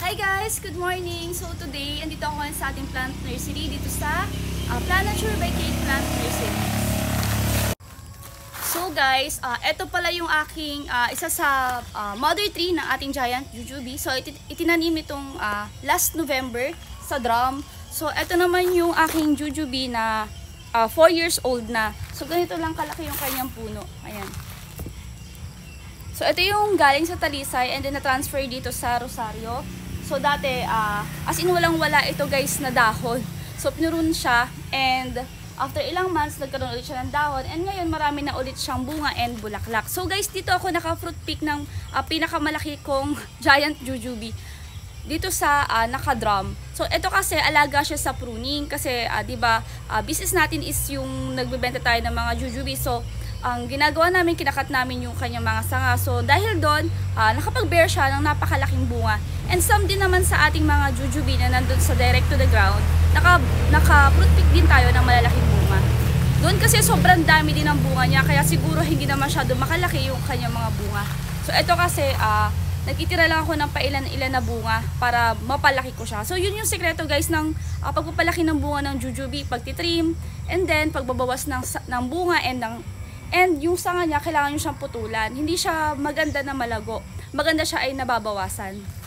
Hi guys! Good morning! So today, andito ako sa ating plant nursery dito sa Planature by Kate Plant Nursery. So guys, ito pala yung aking isa sa mother tree ng ating giant jujube. So itinanim itong last November sa drum. So ito naman yung aking jujube na 4 years old na. So ganito lang kalaki yung kanyang puno. Ayan. So ito yung galing sa Talisay and then na-transfer dito sa Rosario. So dati, as in walang-wala ito guys na dahon. So pinurun siya and after ilang months nagkaroon ulit siya ng dahon and ngayon marami na ulit siyang bunga and bulaklak. So guys, dito ako naka-fruit pick ng pinakamalaki kong giant jujube dito sa naka-drum. So ito kasi alaga siya sa pruning kasi 'di ba, business natin is yung nagbebenta tayo ng mga jujube. So ang ginagawa namin, kinakat namin yung kanyang mga sanga. So dahil doon, nakapag-bear siya ng napakalaking bunga. And some din naman sa ating mga jujube na nandun sa direct to the ground, naka-fruit pick din tayo ng malalaking bunga. Doon kasi sobrang dami din ng bunga niya, kaya siguro hindi na masyado makalaki yung kanyang mga bunga. So ito kasi, nagtitira lang ako ng pailan-ilan na bunga para mapalaki ko siya. So yun yung sekreto guys ng pagpapalaki ng bunga ng jujube, pagtitrim, and then pagbabawas ng bunga and yung sanga niya, kailangan nyo siyang putulan. Hindi siya maganda na malago. Maganda siya ay nababawasan.